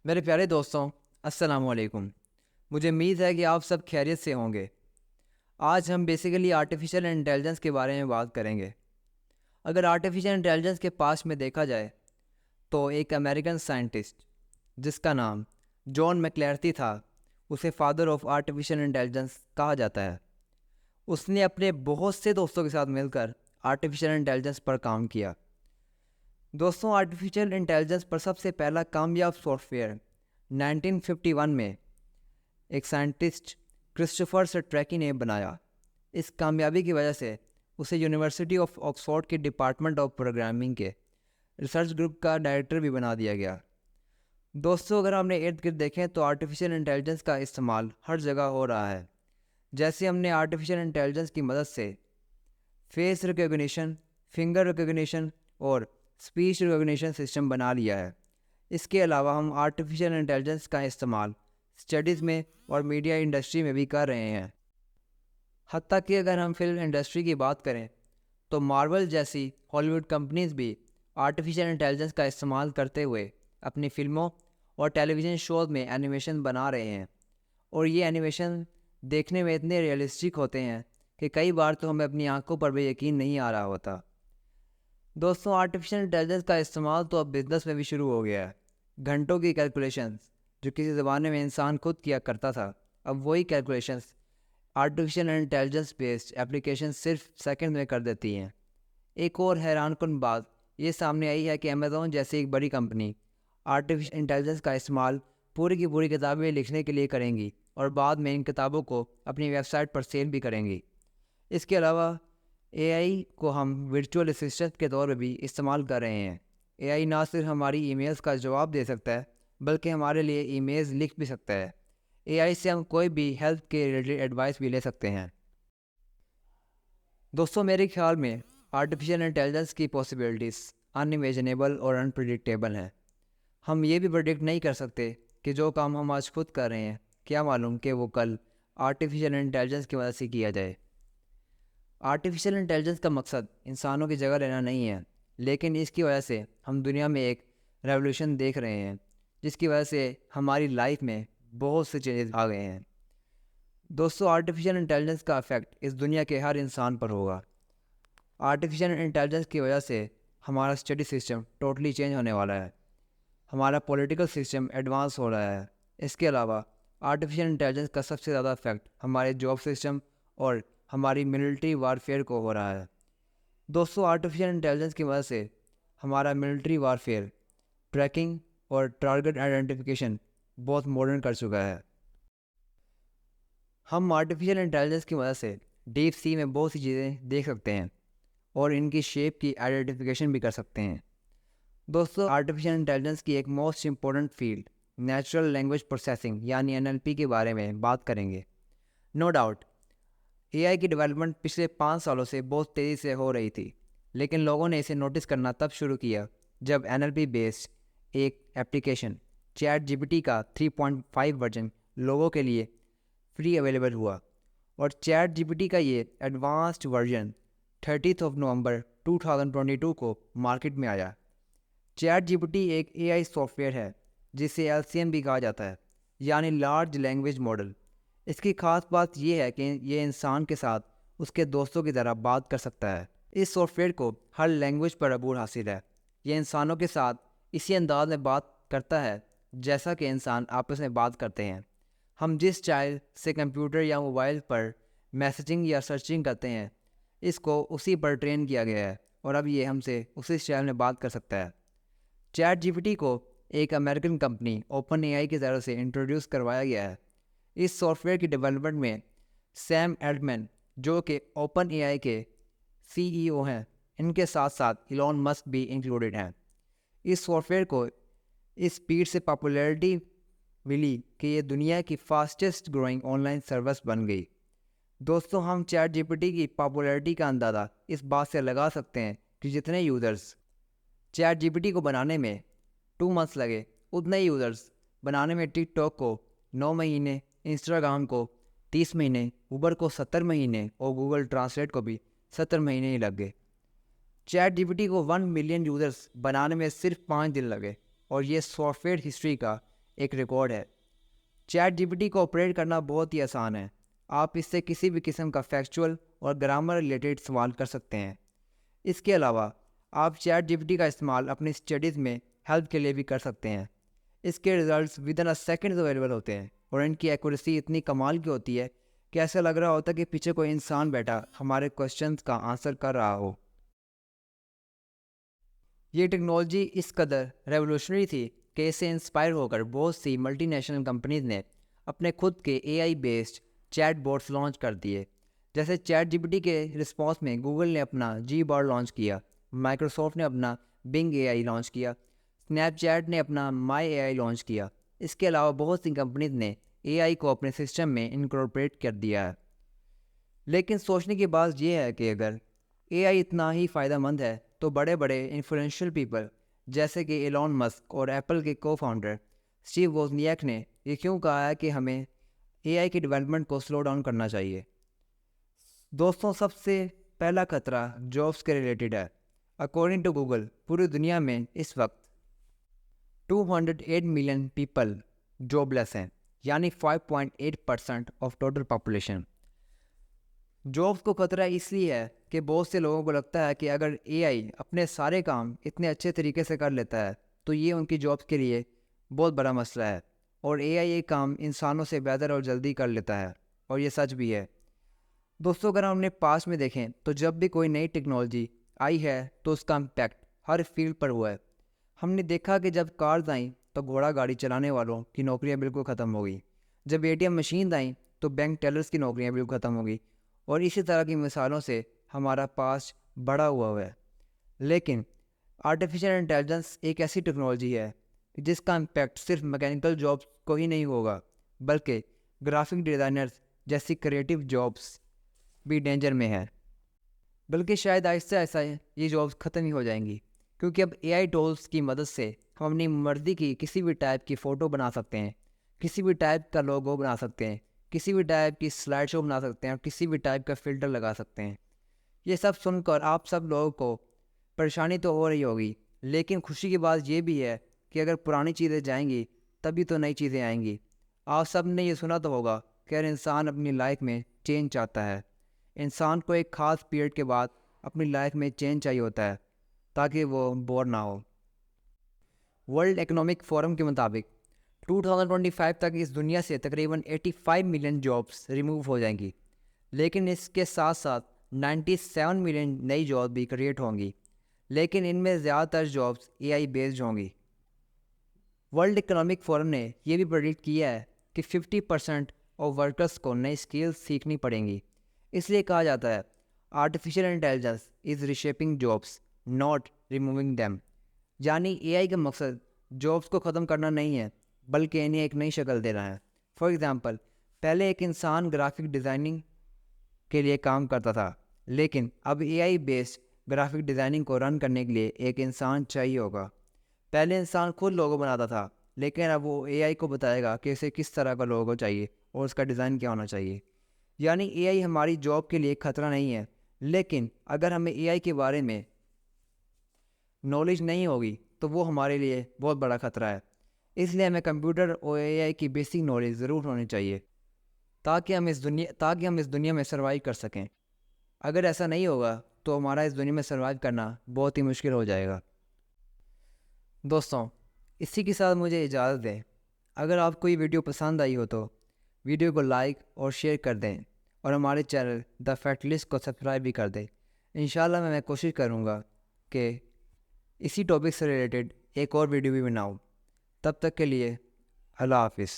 میرے پیارے دوستوں، السلام علیکم۔ مجھے امید ہے کہ آپ سب خیریت سے ہوں گے۔ آج ہم بیسیکلی آرٹیفیشیل انٹیلیجنس کے بارے میں بات کریں گے۔ اگر آرٹیفیشیل انٹیلیجنس کے پاس میں دیکھا جائے تو ایک امریکن سائنٹسٹ جس کا نام جان میکلارتی تھا، اسے فادر آف آرٹیفیشیل انٹیلیجنس کہا جاتا ہے۔ اس نے اپنے بہت سے دوستوں کے ساتھ مل کر آرٹیفیشیل انٹیلیجنس پر کام کیا۔ دوستوں، آرٹیفیشیل انٹیلیجنس پر سب سے پہلا کامیاب سافٹ ویئر 1951 میں ایک سائنٹسٹ کرسٹوفر سٹریکی نے بنایا۔ اس کامیابی کی وجہ سے اسے یونیورسٹی آف آکسفورڈ کے ڈپارٹمنٹ آف پروگرامنگ کے ریسرچ گروپ کا ڈائریکٹر بھی بنا دیا گیا۔ دوستوں، اگر ہم نے ارد گرد دیکھیں تو آرٹیفیشیل انٹیلیجنس کا استعمال ہر جگہ ہو رہا ہے۔ جیسے ہم نے آرٹیفیشیل انٹیلیجنس کی مدد سے فیس ریکگنیشن، فنگر ریکگنیشن اور اسپیچ ریکگنیشن سسٹم بنا لیا ہے۔ اس کے علاوہ ہم آرٹیفیشیل انٹیلیجنس کا استعمال اسٹڈیز میں اور میڈیا انڈسٹری میں بھی کر رہے ہیں۔ حتیٰ کہ اگر ہم فلم انڈسٹری کی بات کریں تو مارول جیسی ہالی ووڈ کمپنیز بھی آرٹیفیشیل انٹیلیجنس کا استعمال کرتے ہوئے اپنی فلموں اور ٹیلی ویژن شوز میں اینیمیشن بنا رہے ہیں، اور یہ اینیمیشن دیکھنے میں اتنے ریئلسٹک ہوتے ہیں کہ کئی بار تو ہمیں اپنی آنکھوں پر بھی یقین نہیں آ رہا ہوتا۔ دوستوں، آرٹیفیشیل انٹیلیجنس کا استعمال تو اب بزنس میں بھی شروع ہو گیا ہے۔ گھنٹوں کی کیلکولیشنز جو کسی زمانے میں انسان خود کیا کرتا تھا، اب وہی calculations artificial intelligence based application صرف سیکنڈ میں کر دیتی ہیں۔ ایک اور حیران کن بات یہ سامنے آئی ہے کہ امیزون جیسی ایک بڑی کمپنی آرٹیفیشیل انٹیلیجنس کا استعمال پوری کی پوری کتابیں لکھنے کے لیے کریں گی اور بعد میں ان کتابوں کو اپنی ویب سائٹ پر سیل بھی کریں گی۔ اس کے علاوہ اے آئی کو ہم ورچوئل اسسٹنٹ کے طور پہ بھی استعمال کر رہے ہیں۔ اے آئی نہ صرف ہماری ای میلز کا جواب دے سکتا ہے بلکہ ہمارے لیے ای میلز لکھ بھی سکتا ہے۔ اے آئی سے ہم کوئی بھی ہیلتھ کے ریلیٹڈ ایڈوائس بھی لے سکتے ہیں۔ دوستوں، میرے خیال میں آرٹیفیشیل انٹیلیجنس کی پاسبلٹیز انامیجنیبل اور انپریڈکٹیبل ہیں۔ ہم یہ بھی پریڈکٹ نہیں کر سکتے کہ جو کام ہم آج خود کر رہے ہیں، کیا معلوم کہ وہ کل آرٹیفیشیل انٹیلیجنس کی وجہ سے کیا جائے۔ آرٹیفیشیل انٹیلیجنس کا مقصد انسانوں کی جگہ لینا نہیں ہے، لیکن اس کی وجہ سے ہم دنیا میں ایک ریولیوشن دیکھ رہے ہیں جس کی وجہ سے ہماری لائف میں بہت سے چینجز آ گئے ہیں۔ دوستوں، آرٹیفیشیل انٹیلیجنس کا افیکٹ اس دنیا کے ہر انسان پر ہوگا۔ آرٹیفیشیل انٹیلیجنس کی وجہ سے ہمارا اسٹڈی سسٹم ٹوٹلی چینج ہونے والا ہے۔ ہمارا پولیٹیکل سسٹم ایڈوانس ہو رہا ہے۔ اس کے علاوہ آرٹیفیشیل انٹیلیجنس کا سب سے زیادہ افیکٹ ہمارے جاب سسٹم اور ہماری ملٹری وارفیئر کو ہو رہا ہے۔ دوستوں، آرٹیفیشیل انٹیلیجنس کی وجہ سے ہمارا ملٹری وارفیئر، ٹریکنگ اور ٹارگٹ آئیڈینٹیفیکیشن بہت ماڈرن کر چکا ہے۔ ہم آرٹیفیشیل انٹیلیجنس کی وجہ سے ڈیپ سی میں بہت سی چیزیں دیکھ سکتے ہیں اور ان کی شیپ کی آئیڈینٹیفیکیشن بھی کر سکتے ہیں۔ دوستوں، آرٹیفیشیل انٹیلیجنس کی ایک most important field natural language processing یعنی NLP کے بارے میں بات کریں گے۔ نو ڈاؤٹ اے آئی کی ڈیولپمنٹ پچھلے 5 سالوں سے بہت تیزی سے ہو رہی تھی، لیکن لوگوں نے اسے نوٹس کرنا تب شروع کیا جب NLP بیسڈ ایک ایپلیکیشن چیٹ GPT کا 3.5 ورژن لوگوں کے لیے فری اویلیبل ہوا، اور چیٹ GPT کا یہ ایڈوانسڈ ورژن 30 نومبر 2022 کو مارکیٹ میں آیا۔ چیٹ GPT ایک AI سافٹ ویئر ہے جسے LCM بھی کہا جاتا ہے، یعنی لارج لینگویج ماڈل۔ اس کی خاص بات یہ ہے کہ یہ انسان کے ساتھ اس کے دوستوں کی طرح بات کر سکتا ہے۔ اس سافٹ ویئر کو ہر لینگویج پر عبور حاصل ہے۔ یہ انسانوں کے ساتھ اسی انداز میں بات کرتا ہے جیسا کہ انسان آپس میں بات کرتے ہیں۔ ہم جس اسٹائل سے کمپیوٹر یا موبائل پر میسیجنگ یا سرچنگ کرتے ہیں، اس کو اسی پر ٹرین کیا گیا ہے، اور اب یہ ہم سے اسی اسٹائل میں بات کر سکتا ہے۔ چیٹ GPT کو ایک امریکن کمپنی اوپن AI کی طرف سے انٹروڈیوس کروایا گیا ہے۔ اس سافٹ ویئر کی ڈیولپمنٹ میں سیم الٹمین جو کہ اوپن AI کے CEO ہیں، ان کے ساتھ ساتھ ایلون مسک بھی انکلوڈڈ ہیں۔ اس سافٹ ویئر کو اس اسپیڈ سے پاپولیرٹی ملی کہ یہ دنیا کی fastest growing online service بن گئی۔ دوستوں، ہم چیٹ GPT کی پاپولیرٹی کا اندازہ اس بات سے لگا سکتے ہیں کہ جتنے یوزرز چیٹ GPT کو بنانے میں 2 months لگے، اتنے ہی یوزرز بنانے میں ٹک ٹاک کو 9 مہینے، انسٹاگرام کو 30 مہینے، اوبر کو 70 مہینے اور گوگل ٹرانسلیٹ کو بھی 70 مہینے ہی لگ گئے۔ چیٹ GPT کو 1 ملین یوزرز بنانے میں صرف 5 دن لگے، اور یہ سافٹ ویئر ہسٹری کا ایک ریکارڈ ہے۔ چیٹ جی پی ٹی کو آپریٹ کرنا بہت ہی آسان ہے۔ آپ اس سے کسی بھی قسم کا فیکچول اور گرامر ریلیٹڈ سوال کر سکتے ہیں۔ اس کے علاوہ آپ چیٹ جی پی ٹی کا استعمال اپنی اسٹڈیز میں ہیلپ کے لیے بھی کر سکتے ہیں۔ اس کے ریزلٹس ودن اے سیکنڈز اویلیبل ہوتے ہیں اور ان کی ایکوریسی اتنی کمال کی ہوتی ہے کہ ایسا لگ رہا ہوتا ہے کہ پیچھے کوئی انسان بیٹھا ہمارے کوشچنز کا آنسر کر رہا ہو۔ یہ ٹیکنالوجی اس قدر ریولوشنری تھی کہ اس سے انسپائر ہو کر بہت سی ملٹی نیشنل کمپنیز نے اپنے خود کے A I based chatbots لانچ کر دیے۔ جیسے چیٹ جی پی ٹی کے رسپانس میں گوگل نے اپنا جی بار لانچ کیا، مائکروسافٹ نے اپنا بنگ اے آئی لانچ کیا، اسنیپ چیٹ نے اپنا مائی اے آئی لانچ کیا۔ اس کے علاوہ بہت سی کمپنیز نے اے آئی کو اپنے سسٹم میں انکارپوریٹ کر دیا ہے۔ لیکن سوچنے کی بات یہ ہے کہ اگر اے آئی اتنا ہی فائدہ مند ہے تو بڑے بڑے انفلوئنشل پیپل جیسے کہ ایلون مسک اور ایپل کے کو فاؤنڈر اسٹیو ووزنیاک نے یہ کیوں کہا ہے کہ ہمیں اے آئی کی ڈیولپمنٹ کو سلو ڈاؤن کرنا چاہیے؟ دوستوں، سب سے پہلا خطرہ جابس کے ریلیٹڈ ہے۔ اکارڈنگ ٹو گوگل، پوری دنیا میں اس وقت 208 ملین پیپل جاب لیس ہیں، یعنی 5.8% آف ٹوٹل پاپولیشن۔ جابس کو خطرہ اس لیے ہے کہ بہت سے لوگوں کو لگتا ہے کہ اگر اے آئی اپنے سارے کام اتنے اچھے طریقے سے کر لیتا ہے تو یہ ان کی جابس کے لیے بہت بڑا مسئلہ ہے، اور اے آئی یہ کام انسانوں سے بہتر اور جلدی کر لیتا ہے، اور یہ سچ بھی ہے۔ دوستوں، اگر ہم نے پاس میں دیکھیں تو جب بھی کوئی نئی ٹیکنالوجی آئی ہے تو اس کا امپیکٹ ہر فیلڈ پر ہوا ہے۔ ہم نے دیکھا کہ جب کارز آئیں تو گھوڑا گاڑی چلانے والوں کی نوکریاں بالکل ختم ہو گئی، جب اے ٹی ایم مشین آئیں تو بینک ٹیلرز کی نوکریاں بالکل ختم ہو گئی، اور اسی طرح کی مثالوں سے ہمارا پاس بڑا ہوا ہے۔ لیکن آرٹیفیشیل انٹیلیجنس ایک ایسی ٹیکنالوجی ہے جس کا امپیکٹ صرف میکینیکل جابس کو ہی نہیں ہوگا، بلکہ گرافک ڈیزائنرز جیسی کریٹیو جابس بھی ڈینجر میں ہے، بلکہ شاید آہستہ آہستہ یہ جابس ختم ہی ہو جائیں گی، کیونکہ اب اے آئی ٹولس کی مدد سے ہم اپنی مرضی کی کسی بھی ٹائپ کی فوٹو بنا سکتے ہیں، کسی بھی ٹائپ کا لوگو بنا سکتے ہیں، کسی بھی ٹائپ کی سلائڈ شو بنا سکتے ہیں، اور کسی بھی ٹائپ کا فلٹر لگا سکتے ہیں۔ یہ سب سن کر آپ سب لوگوں کو پریشانی تو ہو رہی ہوگی، لیکن خوشی کی بات یہ بھی ہے کہ اگر پرانی چیزیں جائیں گی تبھی تو نئی چیزیں آئیں گی۔ آپ سب نے یہ سنا تو ہوگا کہ ہر انسان اپنی لائف میں چینج چاہتا ہے۔ انسان کو ایک خاص پیریڈ کے بعد اپنی لائف میں چینج چاہیے ہوتا ہے تاکہ وہ بور نہ ہو۔ ورلڈ اکنامک فورم کے مطابق 2025 تک اس دنیا سے تقریباً 85 ملین جابس ریموو ہو جائیں گی، لیکن اس کے ساتھ ساتھ 97 ملین نئی جاب بھی کریٹ ہوں گی، لیکن ان میں زیادہ تر جابس اے آئی بیسڈ ہوں گی۔ ورلڈ اکنامک فورم نے یہ بھی پریڈکٹ کیا ہے کہ 50% آف ورکرس کو نئی اسکلز سیکھنی پڑیں گی۔ اس لیے کہا جاتا ہے artificial intelligence is reshaping jobs not removing them, یعنی اے آئی کا مقصد جابس کو ختم کرنا نہیں ہے بلکہ انہیں ایک نئی شکل دینا ہے۔ فار ایگزامپل، پہلے ایک انسان گرافک ڈیزائننگ کے لیے کام کرتا تھا، لیکن اب اے آئی بیسڈ گرافک ڈیزائننگ کو رن کرنے کے لیے ایک انسان چاہیے ہوگا۔ پہلے انسان خود لوگو بناتا تھا، لیکن اب وہ اے آئی کو بتائے گا کہ اسے کس طرح کا لوگو چاہیے اور اس کا ڈیزائن کیا ہونا چاہیے۔ یعنی اے آئی ہماری جاب کے لیے خطرہ نہیں ہے، لیکن اگر ہمیں اے آئی کے بارے میں نالج نہیں ہوگی تو وہ ہمارے لیے بہت بڑا خطرہ ہے۔ اس لیے ہمیں کمپیوٹر اور اے آئی کی بیسک نالج ضرور ہونی چاہیے تاکہ ہم اس دنیا میں سروائیو کر سکیں۔ اگر ایسا نہیں ہوگا تو ہمارا اس دنیا میں سروائیو کرنا بہت ہی مشکل ہو جائے گا۔ دوستوں، اسی کے ساتھ مجھے اجازت دیں۔ اگر آپ کو یہ ویڈیو پسند آئی ہو تو ویڈیو کو لائک اور شیئر کر دیں، اور ہمارے چینل دا فیکٹلسٹ کو سبسکرائب بھی کر دیں۔ انشاءاللہ میں کوشش کروں گا کہ اسی ٹاپک سے ریلیٹڈ ایک اور ویڈیو بھی بناؤں۔ تب تک کے لیے اللہ حافظ۔